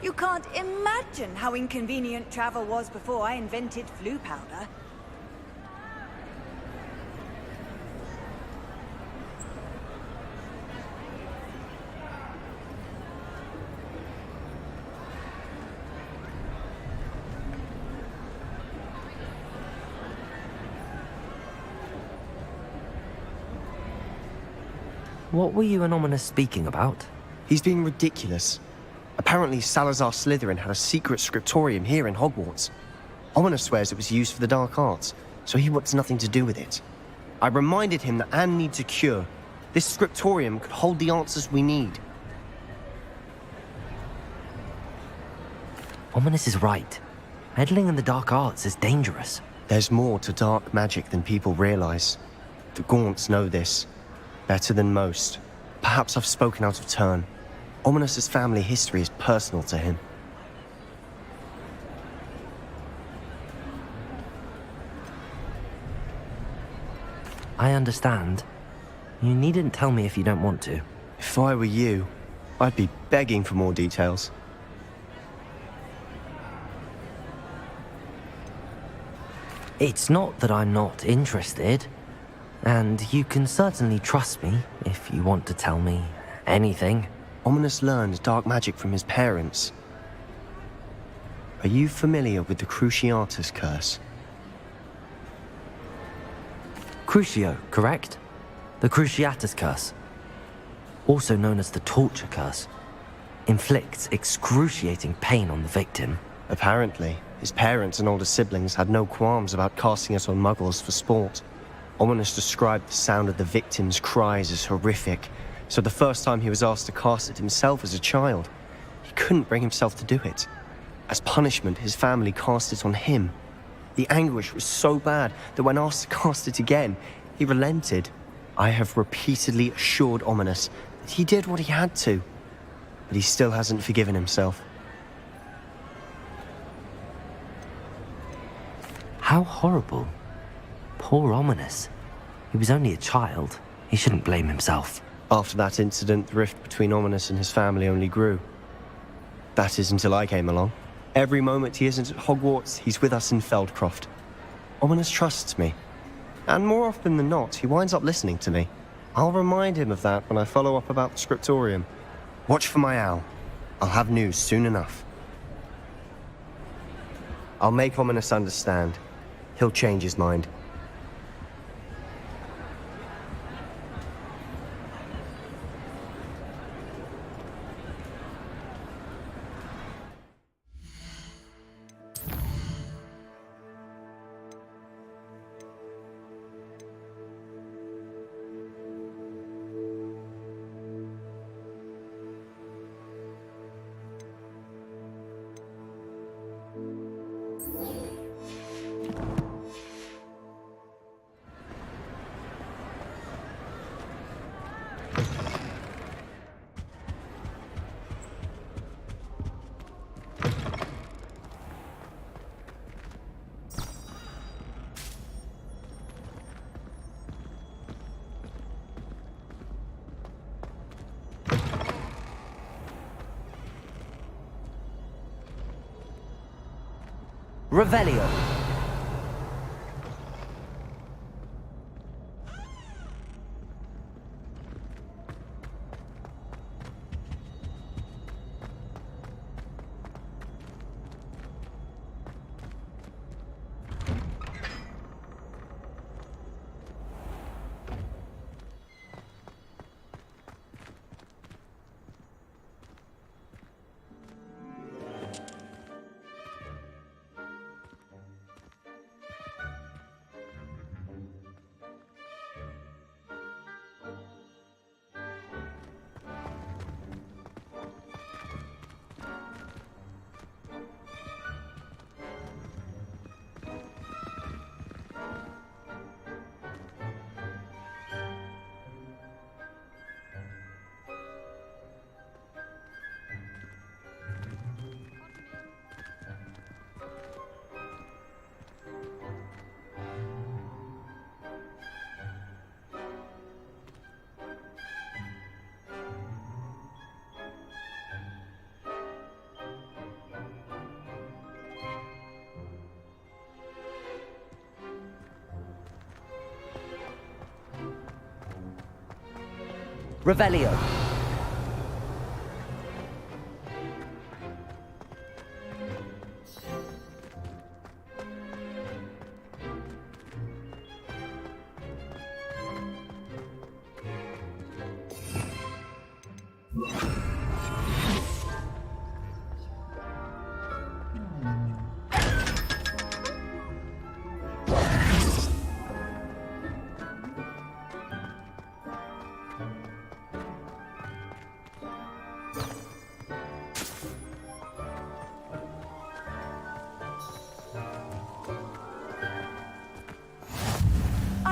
You can't imagine how inconvenient travel was before I invented flu powder. What were you and Ominous speaking about? He's being ridiculous. Apparently Salazar Slytherin had a secret scriptorium here in Hogwarts. Ominous swears it was used for the dark arts, so he wants nothing to do with it. I reminded him that Anne needs a cure. This scriptorium could hold the answers we need. Ominous is right. Meddling in the dark arts is dangerous. There's more to dark magic than people realize. The Gaunts know this. Better than most. Perhaps I've spoken out of turn. Ominous's family history is personal to him. I understand. You needn't tell me if you don't want to. If I were you, I'd be begging for more details. It's not that I'm not interested. And you can certainly trust me if you want to tell me anything. Ominous learned dark magic from his parents. Are you familiar with the Cruciatus curse? Crucio, correct? The Cruciatus curse. Also known as the torture curse. Inflicts excruciating pain on the victim. Apparently, his parents and older siblings had no qualms about casting it on muggles for sport. Ominous described the sound of the victim's cries as horrific, so the first time he was asked to cast it himself as a child, he couldn't bring himself to do it. As punishment, his family cast it on him. The anguish was so bad that when asked to cast it again, he relented. I have repeatedly assured Ominous that he did what he had to, but he still hasn't forgiven himself. How horrible. Poor Ominous. He was only a child. He shouldn't blame himself. After that incident, the rift between Ominous and his family only grew. That is until I came along. Every moment he isn't at Hogwarts, he's with us in Feldcroft. Ominous trusts me. And more often than not, he winds up listening to me. I'll remind him of that when I follow up about the scriptorium. Watch for my owl. I'll have news soon enough. I'll make Ominous understand. He'll change his mind. Revelio. Revelio.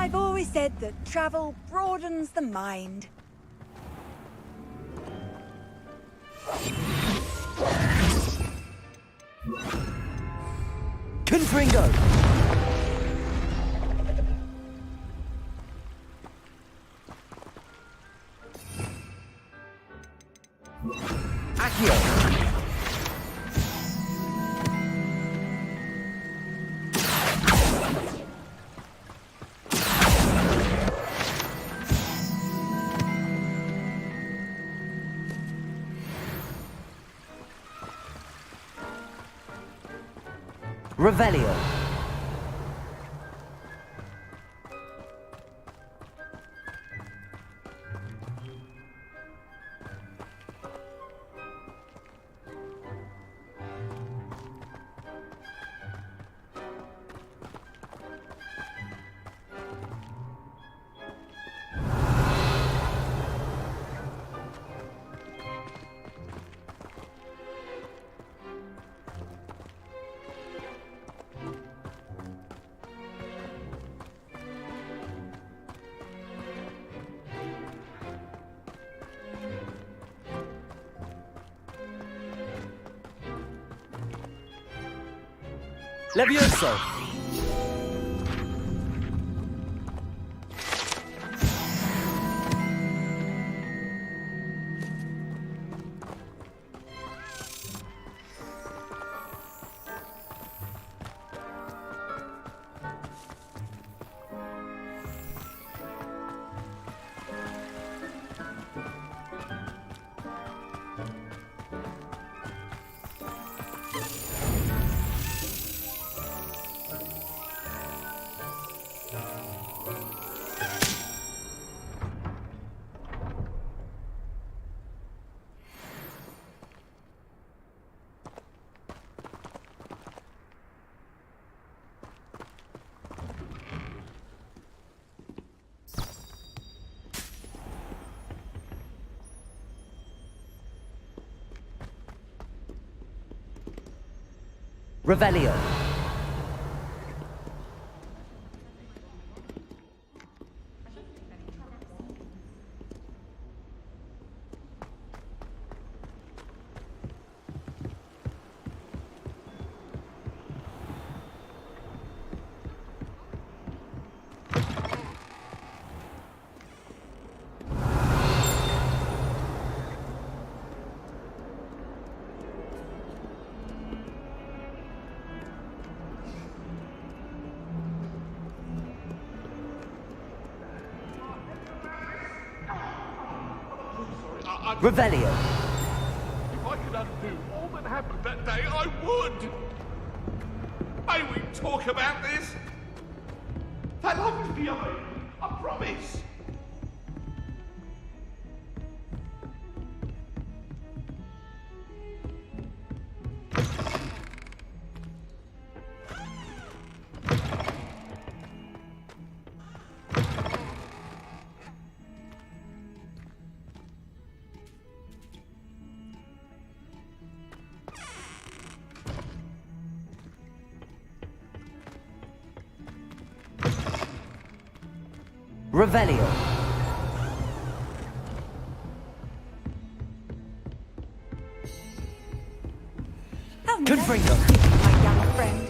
I've always said that travel broadens the mind. Confringo! Accio! Revelio. Levioso! Revelio. Revelio. If I could undo all that happened that day, I would! May we talk about this? That love is behind. I promise. Revelio. How Confringo. nice of you, my young friend.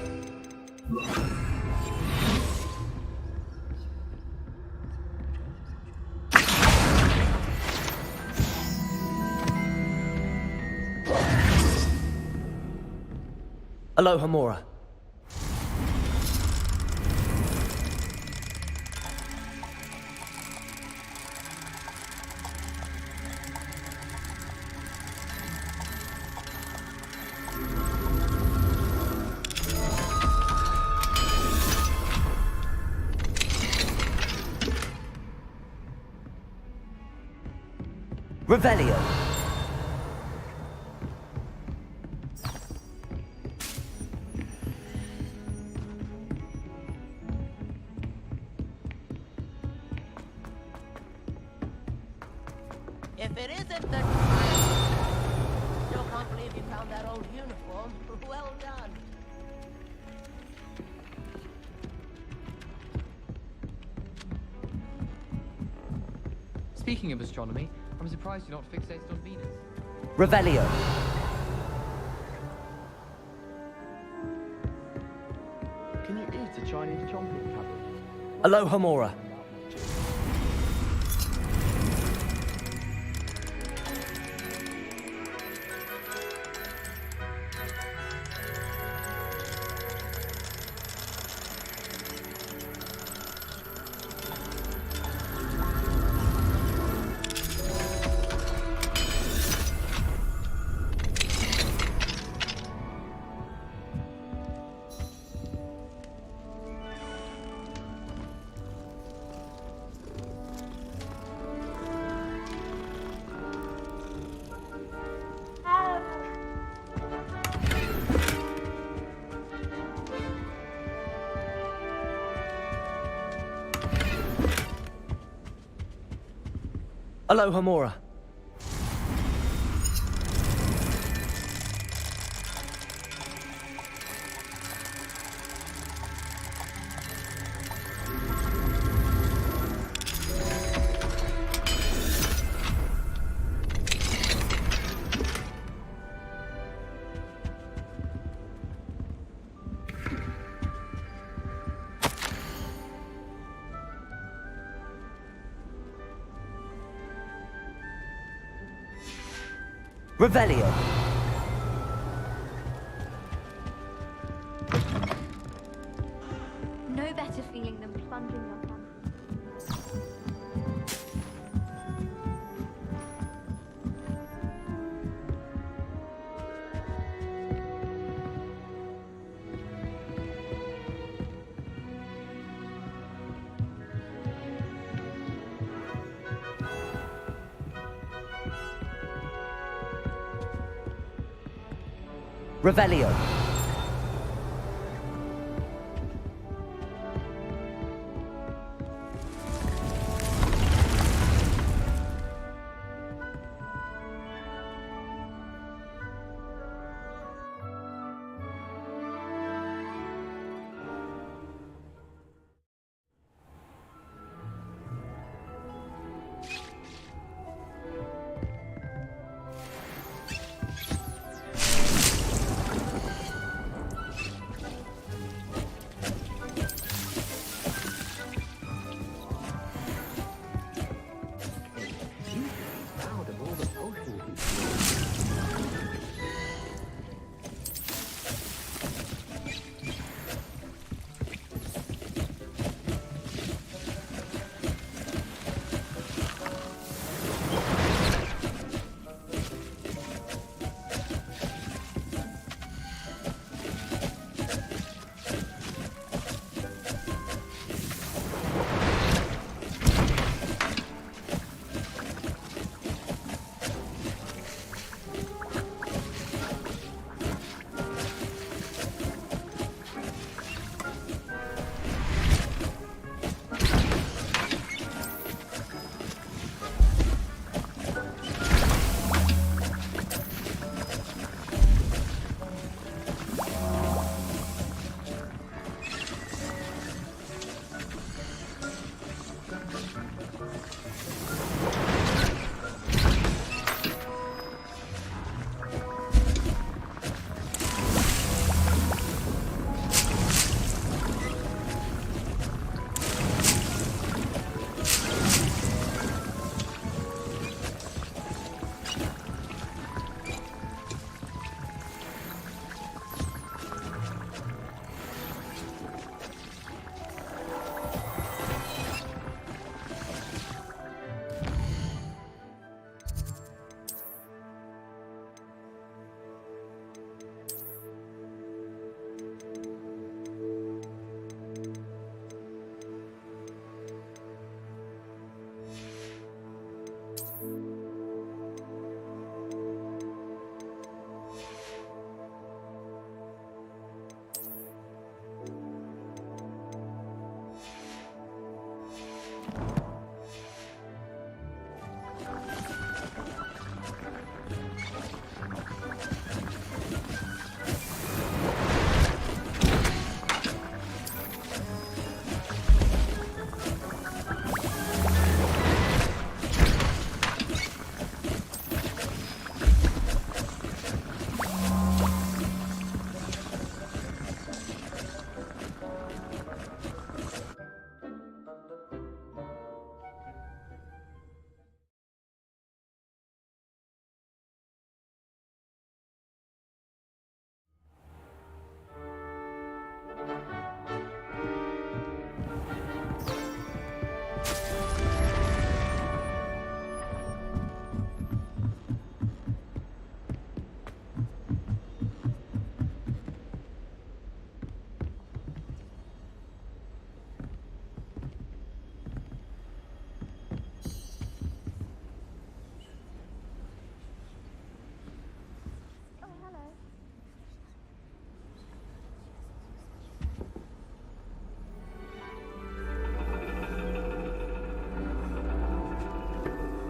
Aloha Mora. Revelio. If it isn't the... Still can't believe you found that old uniform. Well done. Speaking of astronomy, I'm surprised you're not fixated on Venus. Revelio. Can you eat a Chinese chocolate cabbage? Alohomora. Alohomora. Revelio. No better feeling than plunging your thumb. Revelio.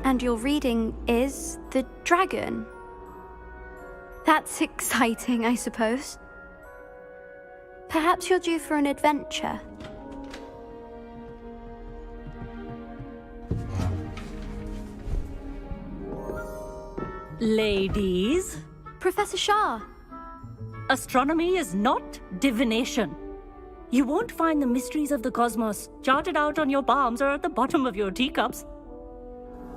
And your reading is the dragon. That's exciting, I suppose. Perhaps you're due for an adventure. Ladies, Professor Shah. astronomy is not divination. You won't find the mysteries of the cosmos charted out on your palms or at the bottom of your teacups.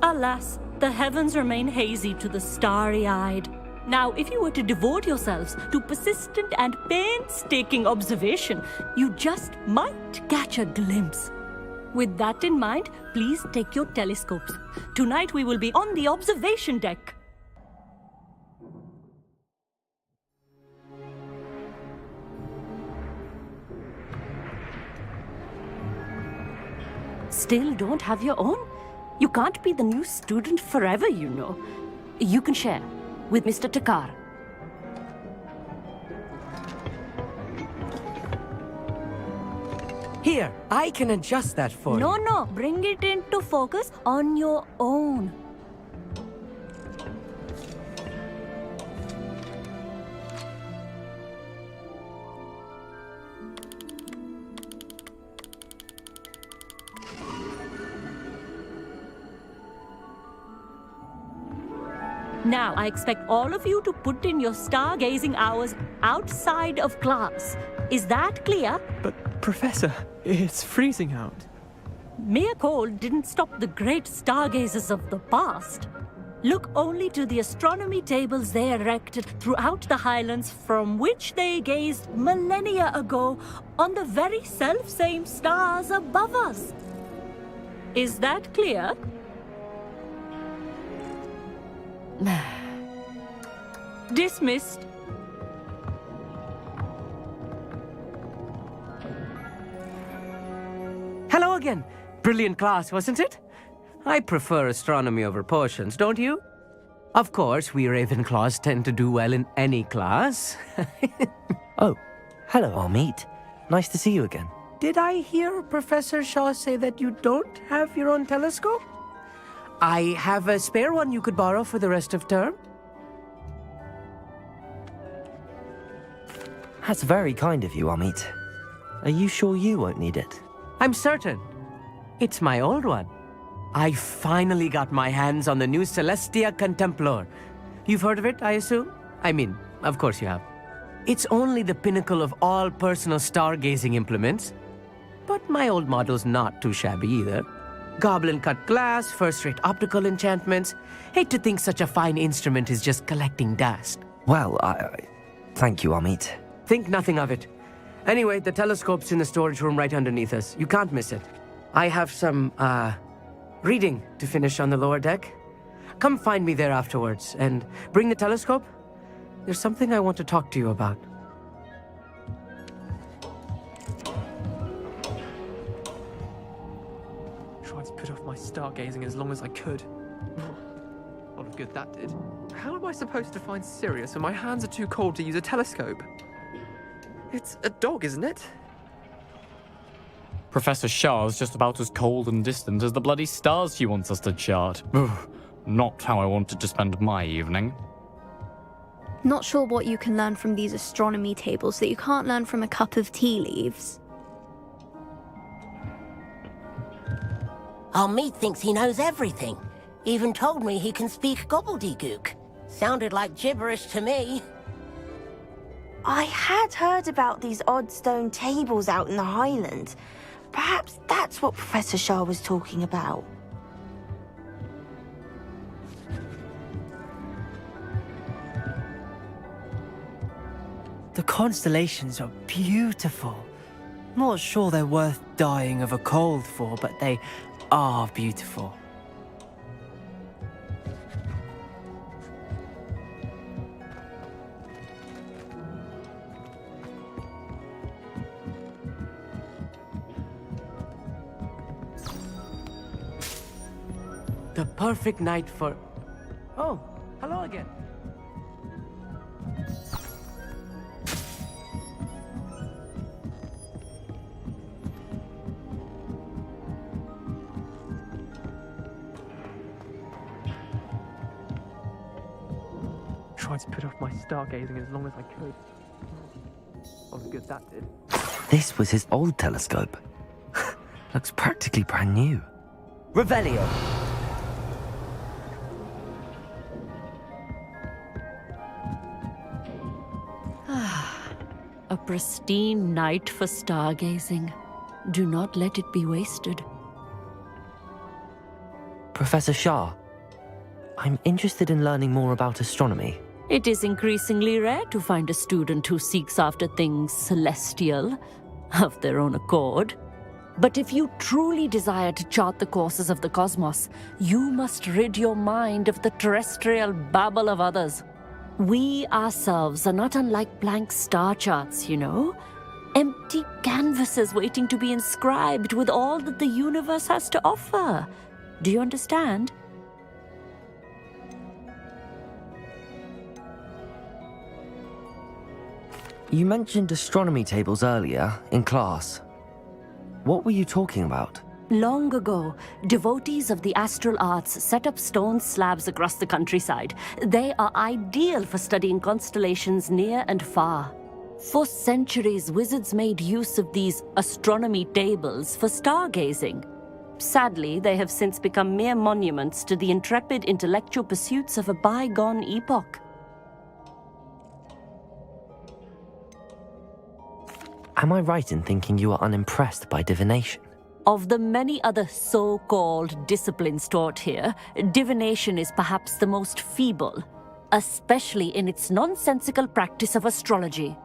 Alas, the heavens remain hazy to the starry-eyed. Now, if you were to devote yourselves to persistent and painstaking observation, you just might catch a glimpse. With that in mind, please take your telescopes. Tonight we will be on the observation deck. Still don't have your own? You can't be the new student forever, you know. You can share with Mr. Takar. Here, I can adjust that for you. No, bring it into focus on your own. Now, I expect all of you to put in your stargazing hours outside of class. Is that clear? But, Professor, it's freezing out. Mere cold didn't stop the great stargazers of the past. Look only to the astronomy tables they erected throughout the highlands from which they gazed millennia ago on the very self-same stars above us. Is that clear? Dismissed. Hello again. Brilliant class, wasn't it? I prefer astronomy over potions, don't you? Of course, we Ravenclaws tend to do well in any class. Oh, hello, Amit. Nice to see you again. Did I hear Professor Shaw say that you don't have your own telescope? I have a spare one you could borrow for the rest of term. That's very kind of you, Amit. Are you sure you won't need it? I'm certain. It's my old one. I finally got my hands on the new Celestia Contemplar. You've heard of it, I assume? I mean, of course you have. It's only the pinnacle of all personal stargazing implements. But my old model's not too shabby either. Goblin-cut glass, first-rate optical enchantments. Hate to think such a fine instrument is just collecting dust. Well, thank you, Amit. Think nothing of it. Anyway, the telescope's in the storage room right underneath us. You can't miss it. I have some, reading to finish on the lower deck. Come find me there afterwards, and bring the telescope. There's something I want to talk to you about. Tried to put off my stargazing as long as I could. A lot of good that did. How am I supposed to find Sirius when my hands are too cold to use a telescope? It's a dog, isn't it? Professor Shah's just about as cold and distant as the bloody stars she wants us to chart. Not how I wanted to spend my evening. Not sure what you can learn from these astronomy tables that you can't learn from a cup of tea leaves. Amit thinks he knows everything. Even told me he can speak gobbledygook. Sounded like gibberish to me. I had heard about these odd stone tables out in the Highlands. Perhaps that's what Professor Shah was talking about. The constellations are beautiful. Not sure they're worth dying of a cold for, but they are beautiful. The perfect night for... Oh, hello again. tried to put off my stargazing as long as I could. What good that did. This was his old telescope. Looks practically brand new. Revelio! A pristine night for stargazing. Do not let it be wasted. Professor Shah, I'm interested in learning more about astronomy. It is increasingly rare to find a student who seeks after things celestial, of their own accord. But if you truly desire to chart the courses of the cosmos, you must rid your mind of the terrestrial babble of others. We ourselves are not unlike blank star charts, you know? Empty canvases waiting to be inscribed with all that the universe has to offer. Do you understand? You mentioned astronomy tables earlier, in class. What were you talking about? Long ago, devotees of the astral arts set up stone slabs across the countryside. They are ideal for studying constellations near and far. For centuries, wizards made use of these astronomy tables for stargazing. Sadly, they have since become mere monuments to the intrepid intellectual pursuits of a bygone epoch. Am I right in thinking you are unimpressed by divination? Of the many other so-called disciplines taught here, divination is perhaps the most feeble, especially in its nonsensical practice of astrology.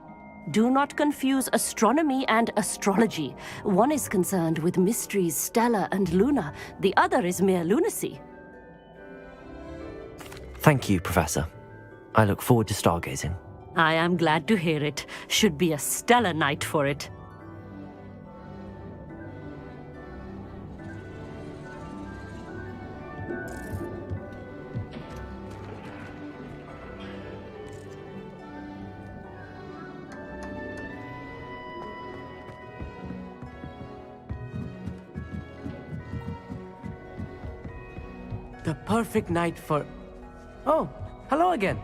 Do not confuse astronomy and astrology. One is concerned with mysteries stellar and lunar, the other is mere lunacy. Thank you, Professor. I look forward to stargazing. I am glad to hear it. Should be a stellar night for it. The perfect night for... Oh, hello again.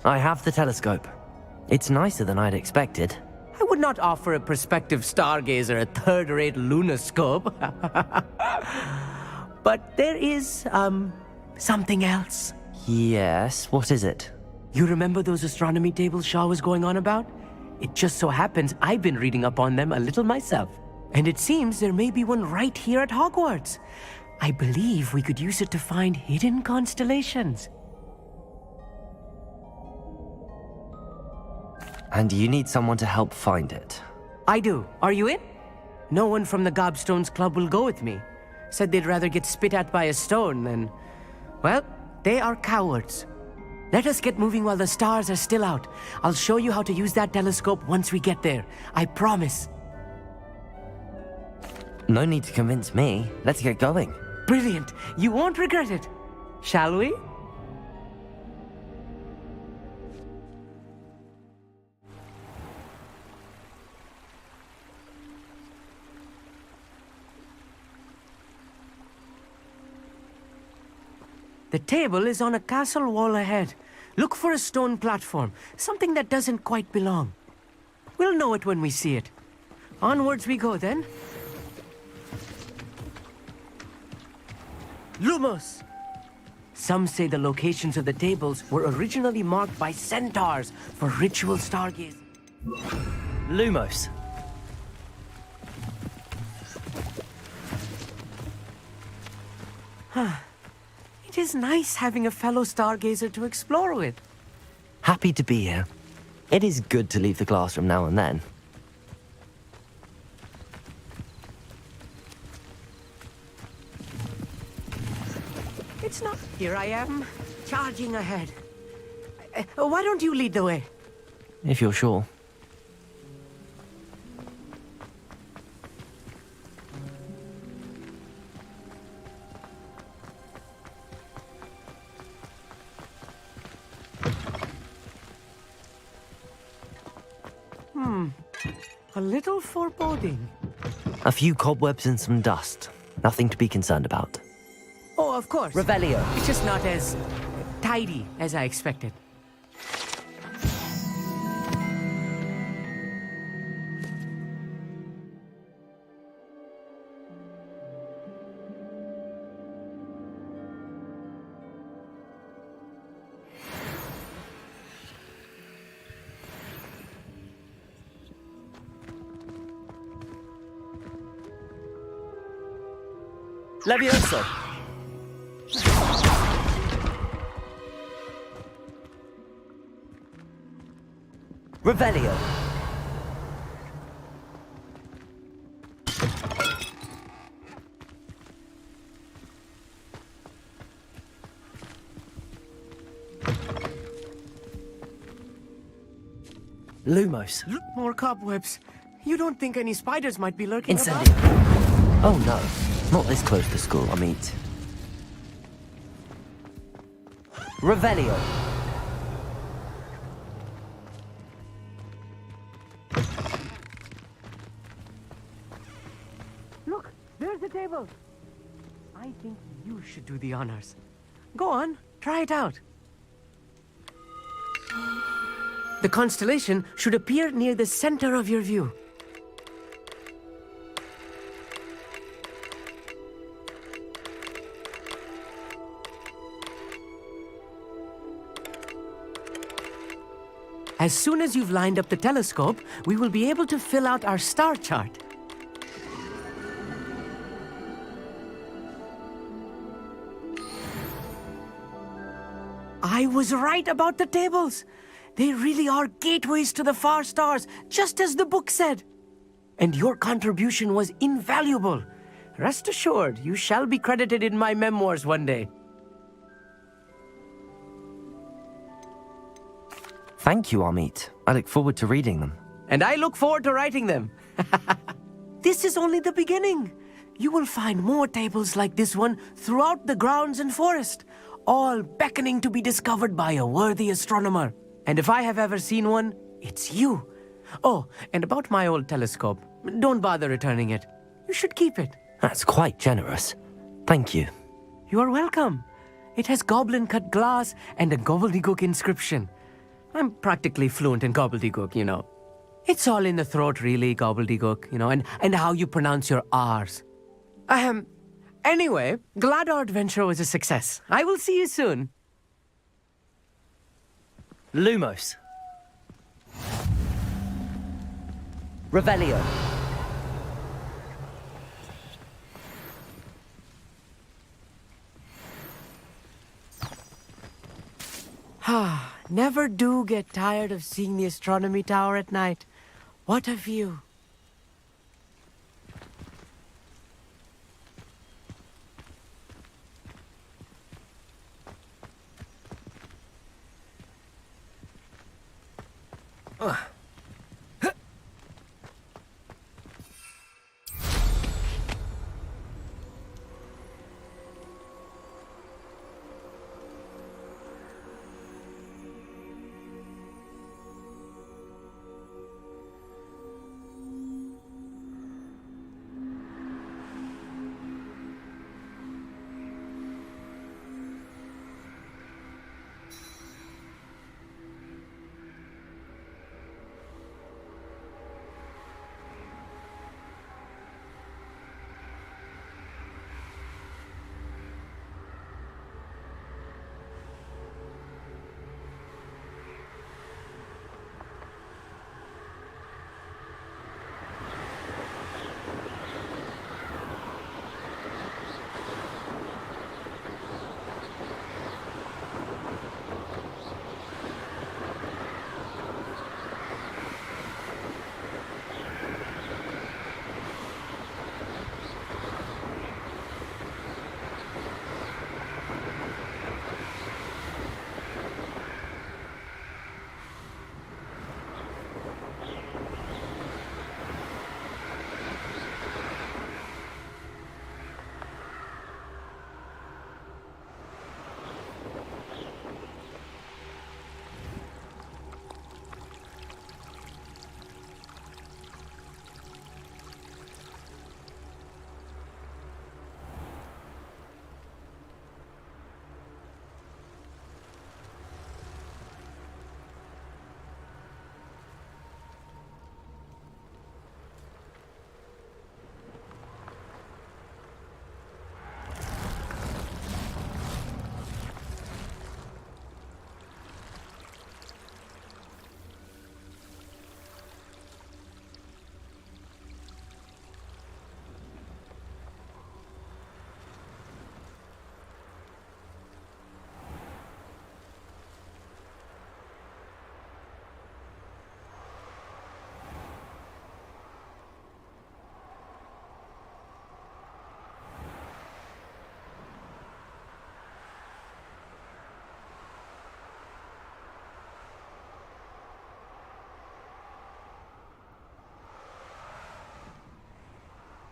I have the telescope. It's nicer than I'd expected. I would not offer a prospective stargazer a third-rate lunoscope. But there is, something else. Yes, what is it? You remember those astronomy tables Shaw was going on about? It just so happens I've been reading up on them a little myself. And it seems there may be one right here at Hogwarts. I believe we could use it to find hidden constellations. And you need someone to help find it. I do. Are you in? No one from the Gobstones Club will go with me. Said they'd rather get spit at by a stone than... Well, they are cowards. Let us get moving while the stars are still out. I'll show you how to use that telescope once we get there. I promise. No need to convince me. Let's get going. Brilliant. You won't regret it. Shall we? The table is on a castle wall ahead. Look for a stone platform, something that doesn't quite belong. We'll know it when we see it. Onwards we go then. Lumos! Some say the locations of the tables were originally marked by centaurs for ritual stargazing. Lumos. It is nice having a fellow stargazer to explore with. Happy to be here. It is good to leave the classroom now and then. It's not... Here I am, charging ahead. Why don't you lead the way? If you're sure. A little foreboding. A few cobwebs and some dust. Nothing to be concerned about. Oh, of course. Revelio. It's just not as tidy as I expected. Levioso! Revelio! Lumos. More cobwebs. You don't think any spiders might be lurking about? Incendio. Oh no, not this close to school, I mean. Revelio. Look, there's the table. I think you should do the honors. Go on, try it out. The constellation should appear near the center of your view. As soon as you've lined up the telescope, we will be able to fill out our star chart. I was right about the tables. They really are gateways to the far stars, just as the book said. And your contribution was invaluable. Rest assured, you shall be credited in my memoirs one day. Thank you, Amit. I look forward to reading them. And I look forward to writing them. This is only the beginning. You will find more tables like this one throughout the grounds and forest, all beckoning to be discovered by a worthy astronomer. And if I have ever seen one, it's you. Oh, and about my old telescope, don't bother returning it. You should keep it. That's quite generous. Thank you. You are welcome. It has goblin-cut glass and a gobbledygook inscription. I'm practically fluent in gobbledygook, you know. It's all in the throat, really, gobbledygook, you know, and how you pronounce your R's. Anyway, glad our adventure was a success. I will see you soon. Lumos. Revelio. Never do get tired of seeing the astronomy tower at night. What a view.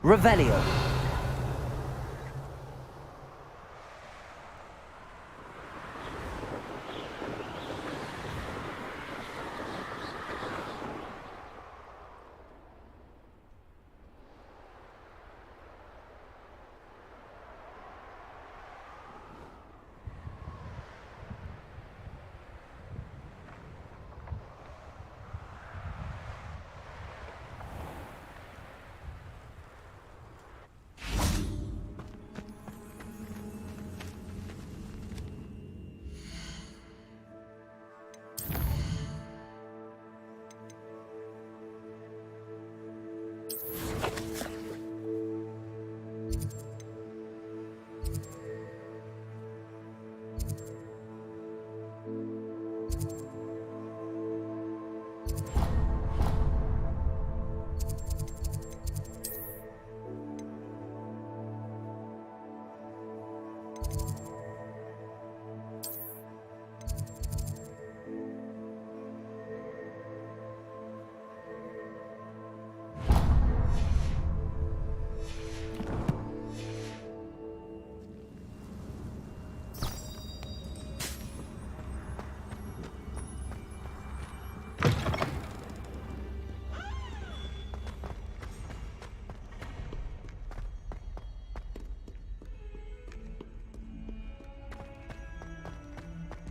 Revelio.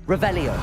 Revelio.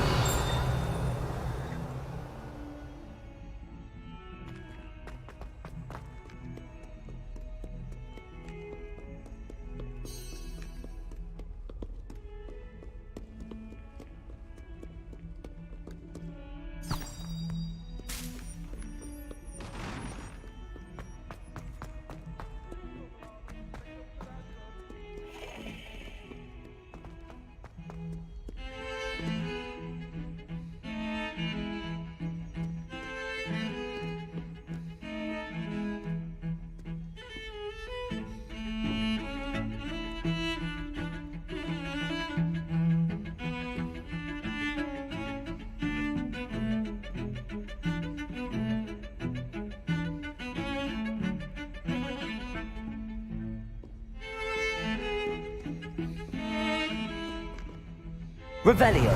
Revelio.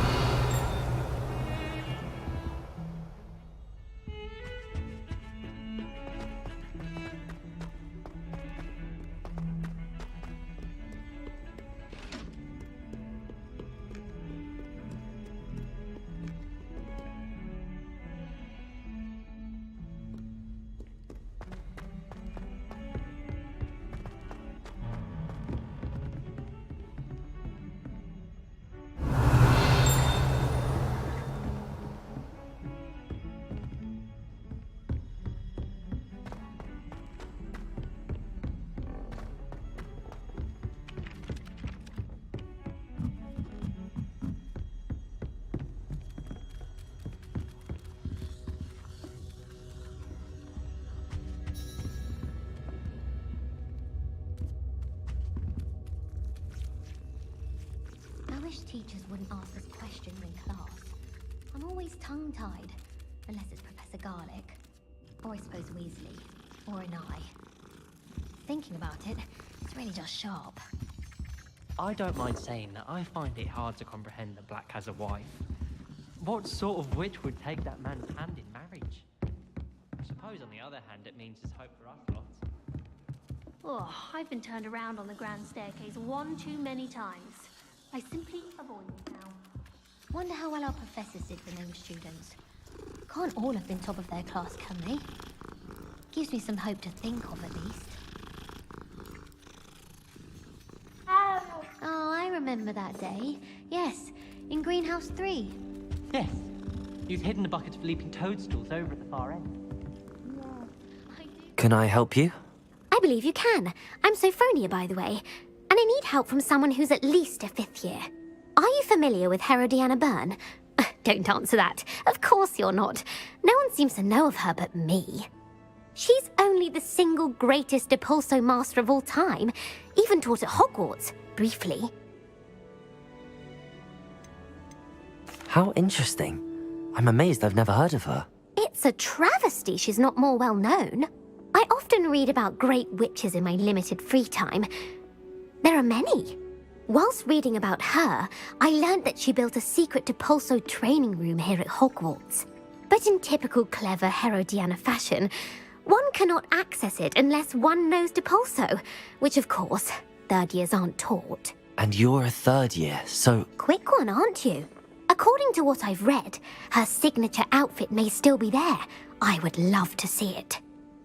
I wish teachers wouldn't ask us questions in class. I'm always tongue-tied, unless it's Professor Garlic, or I suppose Weasley, or an eye. Thinking about it, it's really just sharp. I don't mind saying that I find it hard to comprehend that Black has a wife. What sort of witch would take that man's hand in marriage? I suppose on the other hand it means there's hope for us lots. Oh, I've been turned around on the grand staircase one too many times. I simply avoid it now. Wonder how well our professors did when they were students. Can't all have been top of their class, can they? Gives me some hope to think of, at least. Oh, I remember that day. Yes, in Greenhouse 3. Yes. You've hidden a bucket of leaping toadstools over at the far end. Can I help you? I believe you can. I'm Sophronia, by the way. And I need help from someone who's at least a 5th year. Are you familiar with Herodiana Byrne? Don't answer that. Of course you're not. No one seems to know of her but me. She's only the single greatest Depulso master of all time. Even taught at Hogwarts, briefly. How interesting. I'm amazed I've never heard of her. It's a travesty she's not more well known. I often read about great witches in my limited free time. There are many. Whilst reading about her, I learned that she built a secret Depulso training room here at Hogwarts. But in typical clever Herodiana fashion, one cannot access it unless one knows Depulso, which of course, third years aren't taught. And you're a third year, so... Quick one, aren't you? According to what I've read, her signature outfit may still be there. I would love to see it.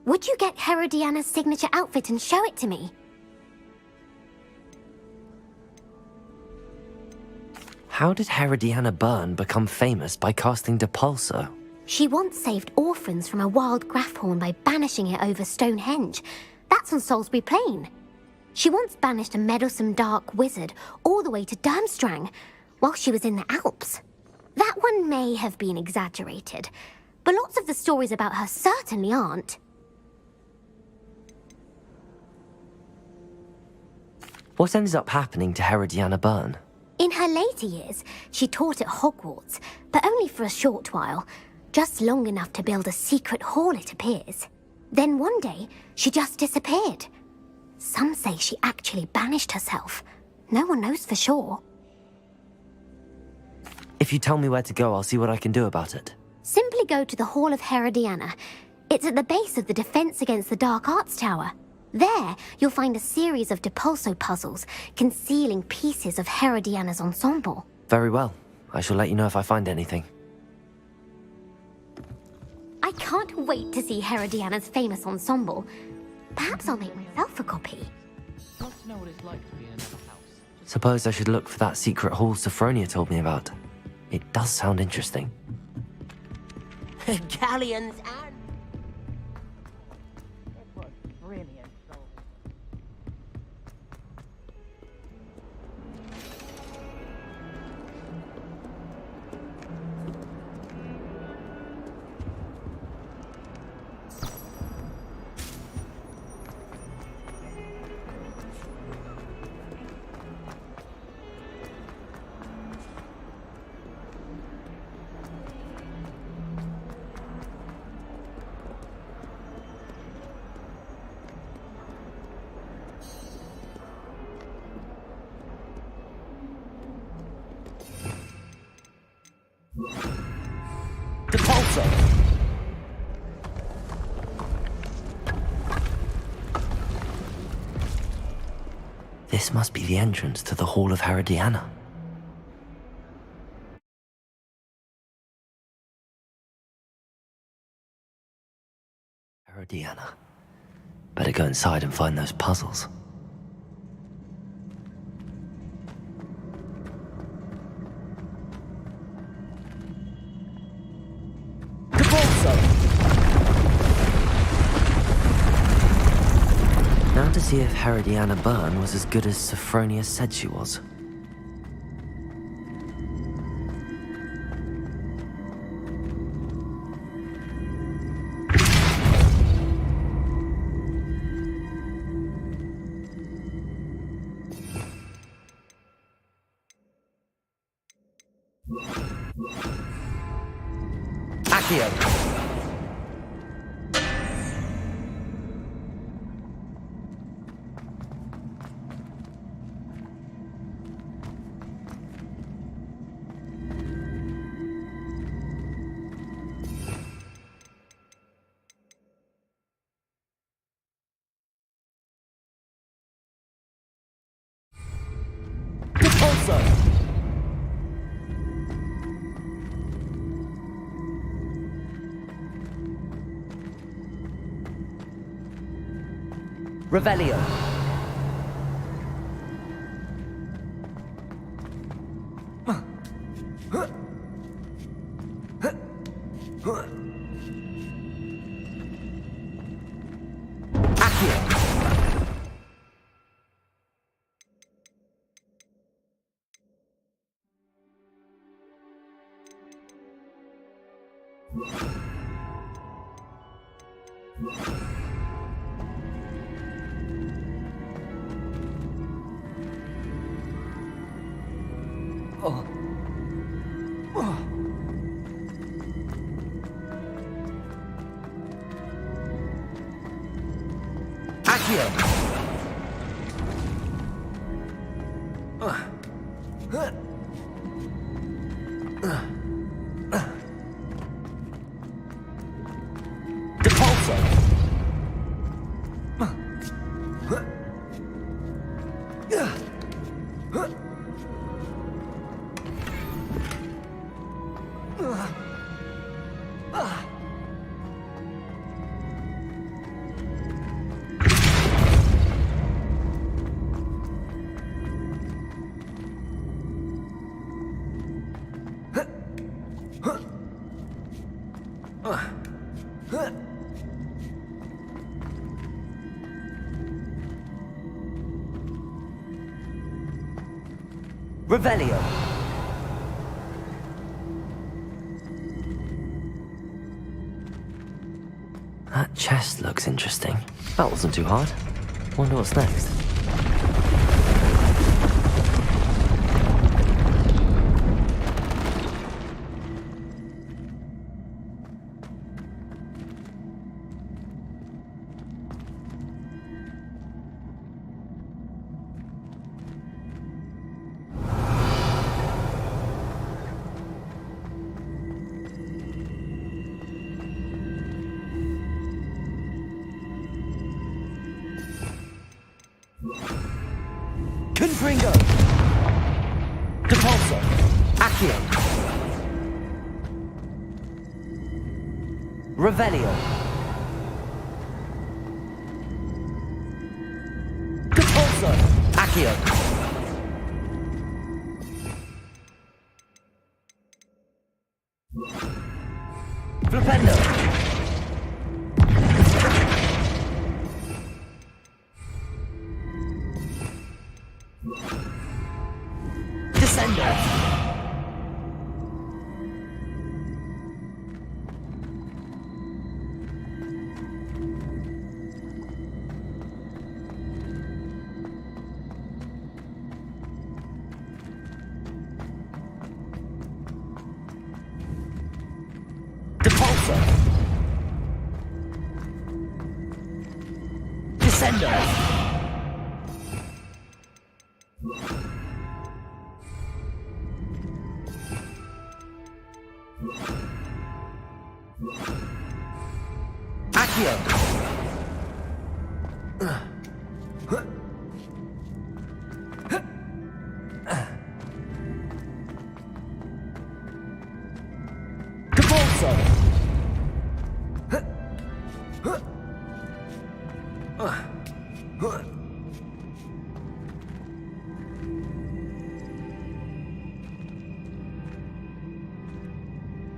Would you get Herodiana's signature outfit and show it to me? How did Herodiana Byrne become famous by casting Depulso? She once saved orphans from a wild Grafhorn by banishing it over Stonehenge. That's on Salisbury Plain. She once banished a meddlesome dark wizard all the way to Durmstrang while she was in the Alps. That one may have been exaggerated, but lots of the stories about her certainly aren't. What ended up happening to Herodiana Byrne? In her later years, she taught at Hogwarts, but only for a short while, just long enough to build a secret hall, it appears. Then one day, she just disappeared. Some say she actually banished herself. No one knows for sure. If you tell me where to go, I'll see what I can do about it. Simply go to the Hall of Herodiana. It's at the base of the Defense Against the Dark Arts Tower. There, you'll find a series of Depulso puzzles concealing pieces of Herodiana's ensemble. Very well. I shall let you know if I find anything. I can't wait to see Herodiana's famous ensemble. Perhaps I'll make myself a copy. Want to know what it's like to be in another house? Suppose I should look for that secret hall Sophronia told me about. It does sound interesting. Galleons and... Depulso! This must be the entrance to the Hall of Herodiana. Herodiana. Better go inside and find those puzzles. Now to see if Herodiana Byrne was as good as Sophronia said she was. Accio! Revelio. Accio! Depulso! Revelio. That chest looks interesting. That wasn't too hard. Wonder what's next. Confringo! Depulso! Accio! Revelio! Depulso! Accio! Flipendo! Descender! Depulso! Descender! Accio! Depulso!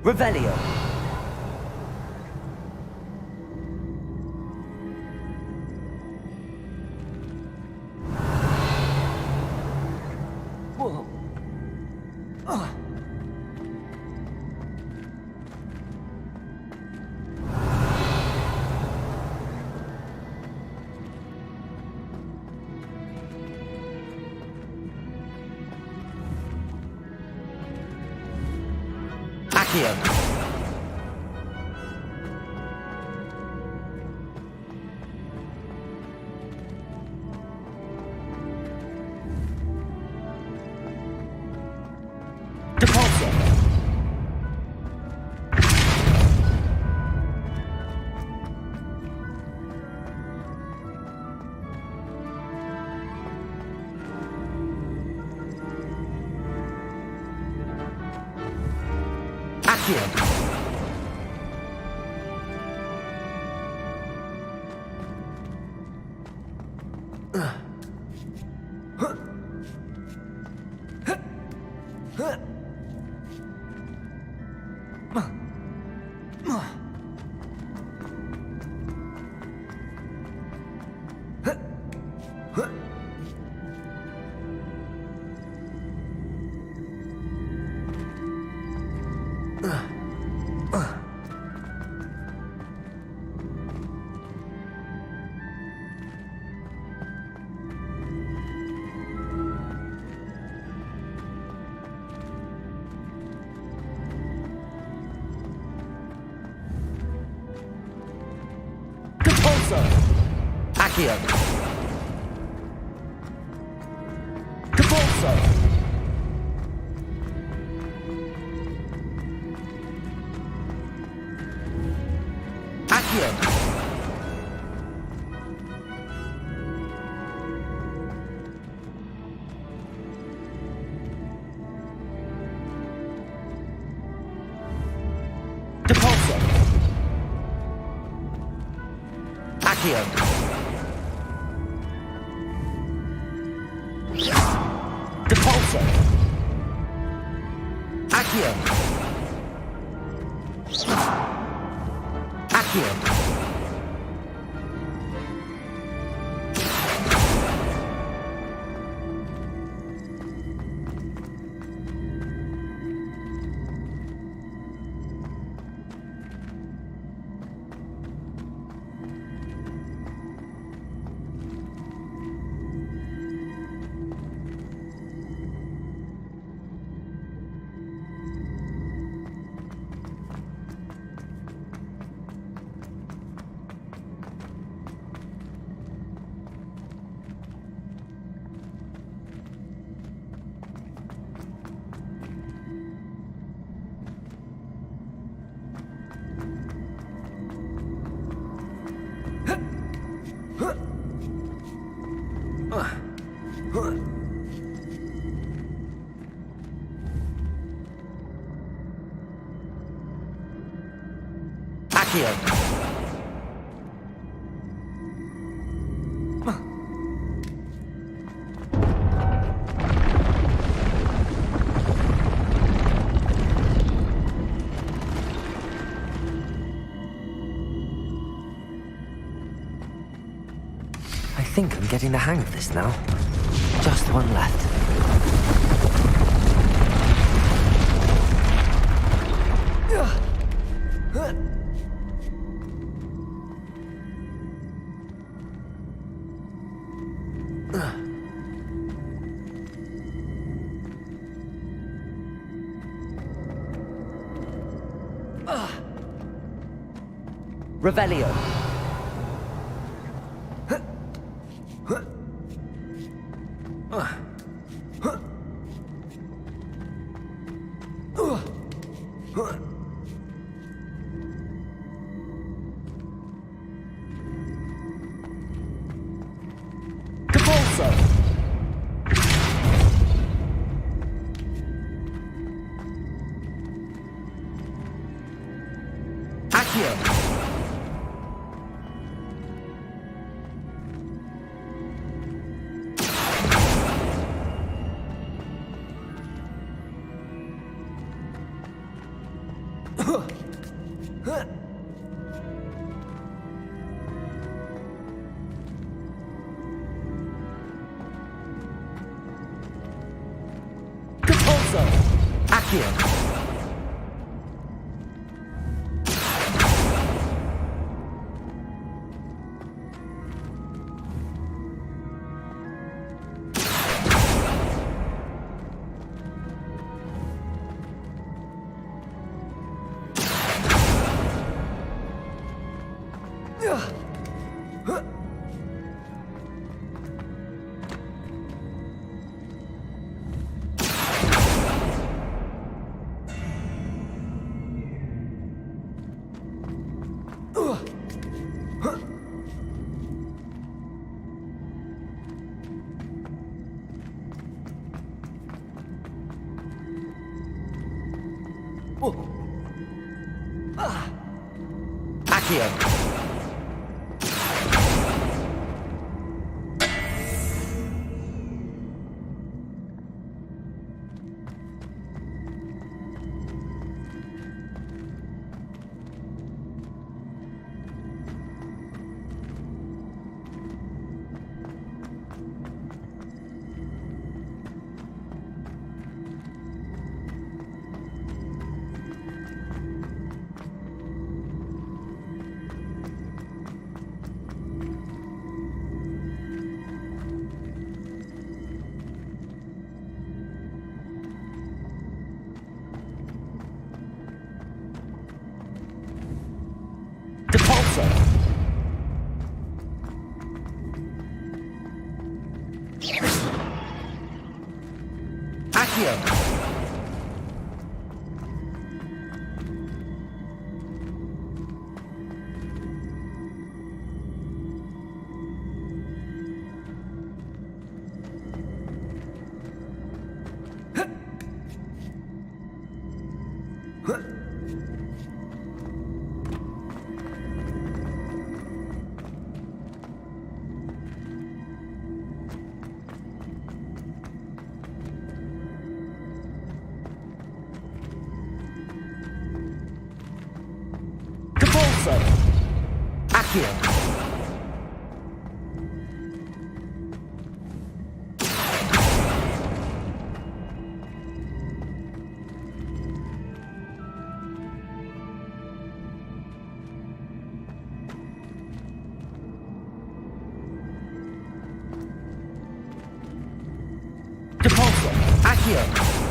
Revelio! Whoa. Accio! Depulso! Accio! Accio. Depulso. Accio. Depulso. Accio. Depulso. Accio. Accio. Accio. I think I'm getting the hang of this now. Just one left. Revelio. Depulso. Accio. Depulso. Accio. Accio. Depulso. Accio! Depulso! Accio!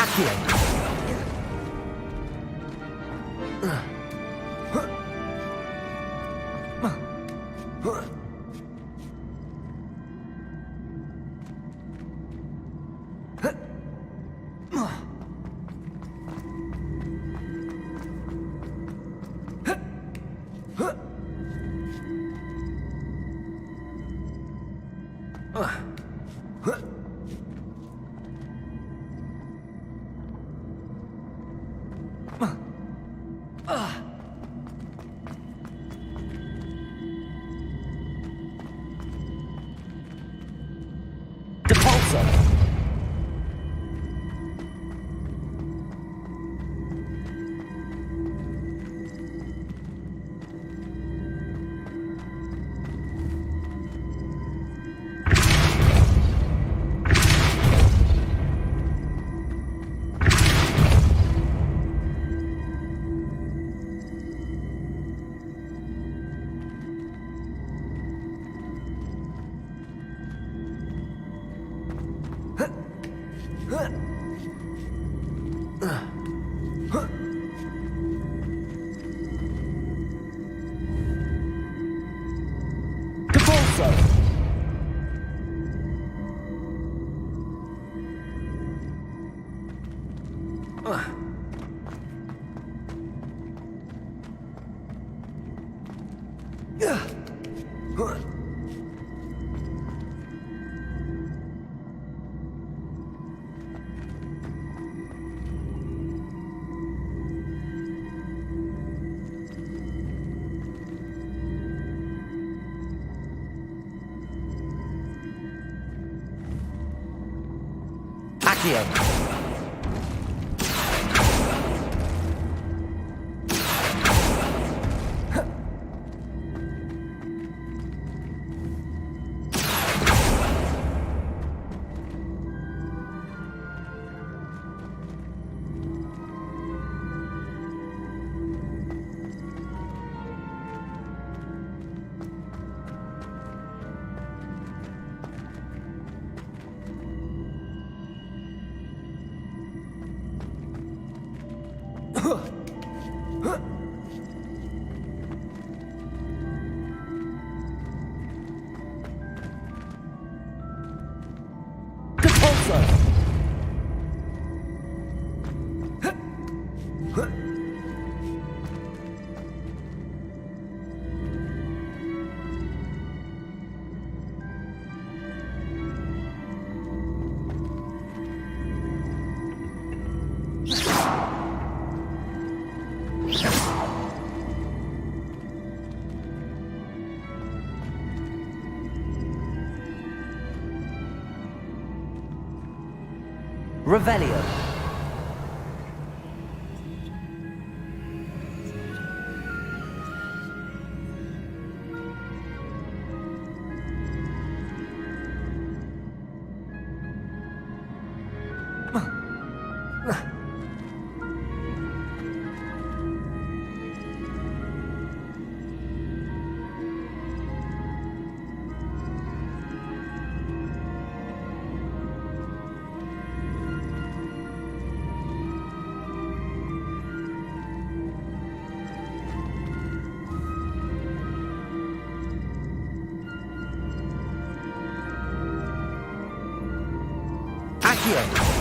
Accio! Accio! Revelio. Accio!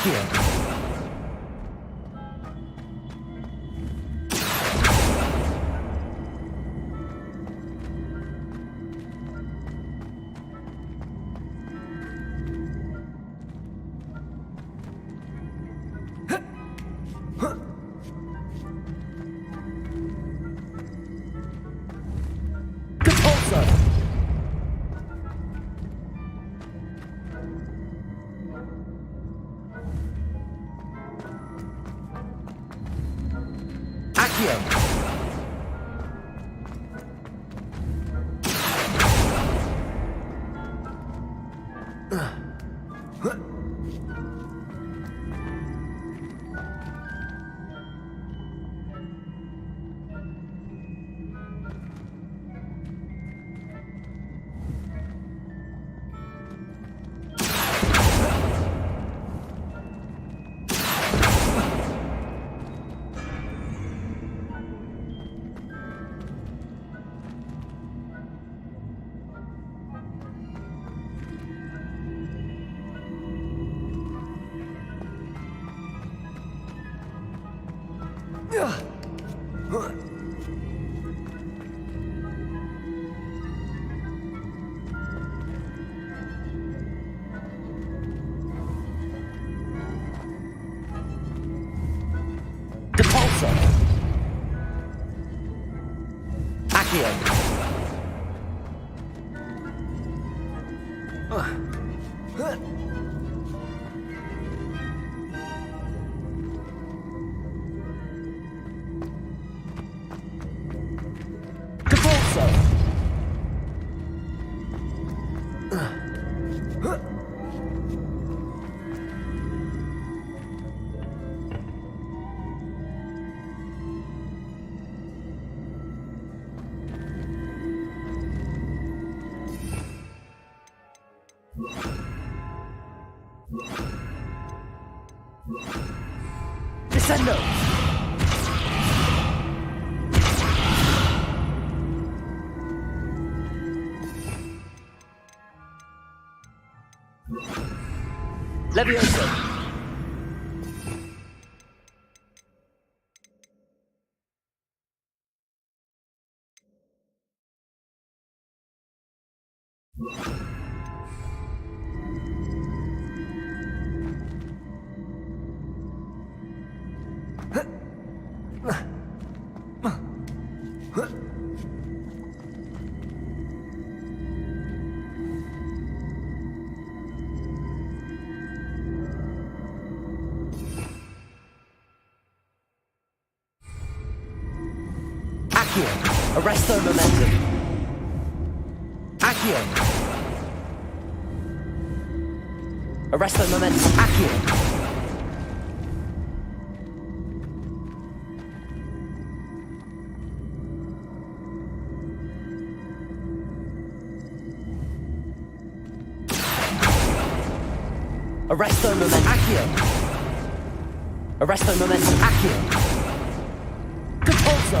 Accio. Descendo! Levioso! Arresto momentum. Accio. Arresto momentum. Accio. Arresto momentum. Accio. Arresto momentum. Accio. Compulso.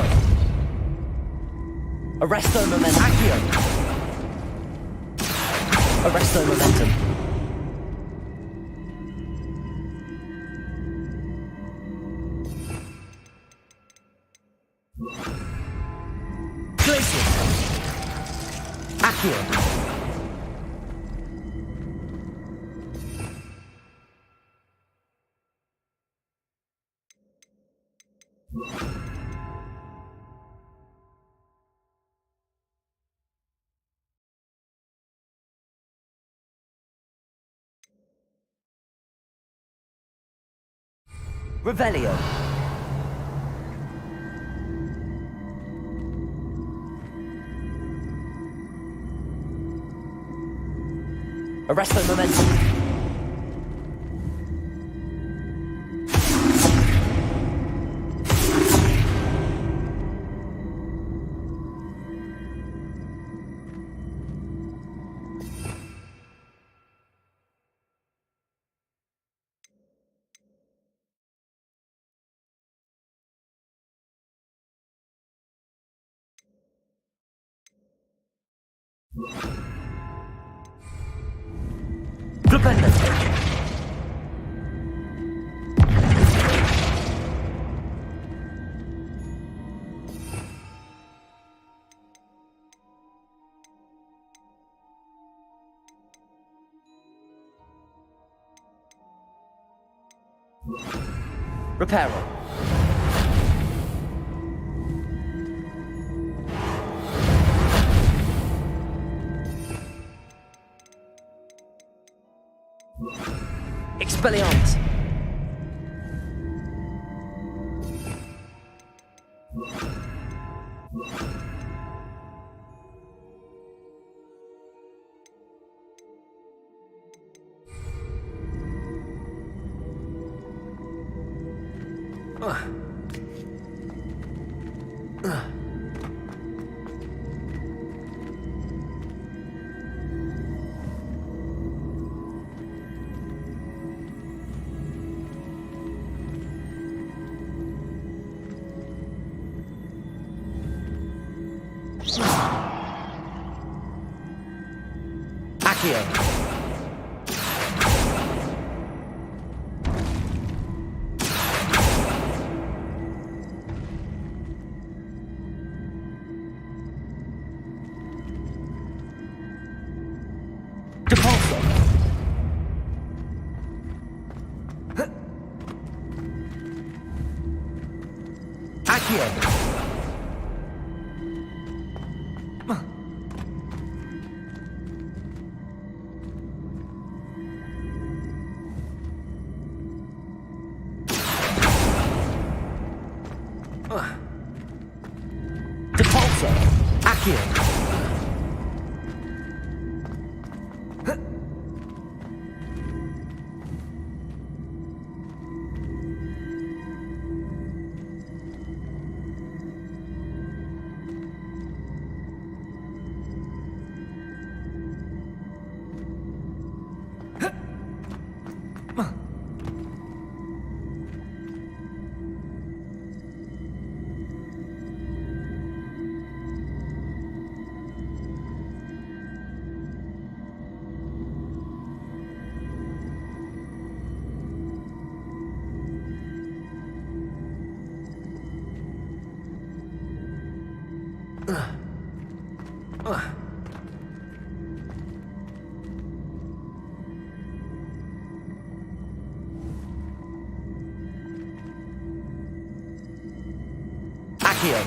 Arresto momentum. Accio. Arresto momentum. Glacius. Accio. Revelio. Arresto momentum. Reparo. Expelliarmus. Accio. Depulso. Accio. Depulso. Accio. Accio.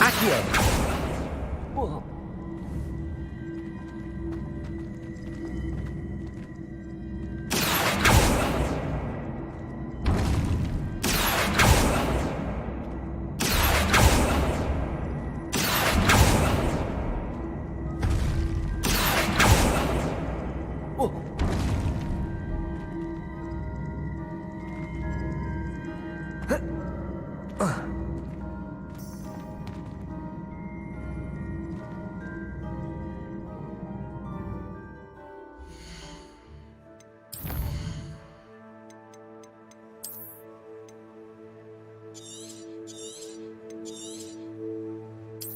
Accio.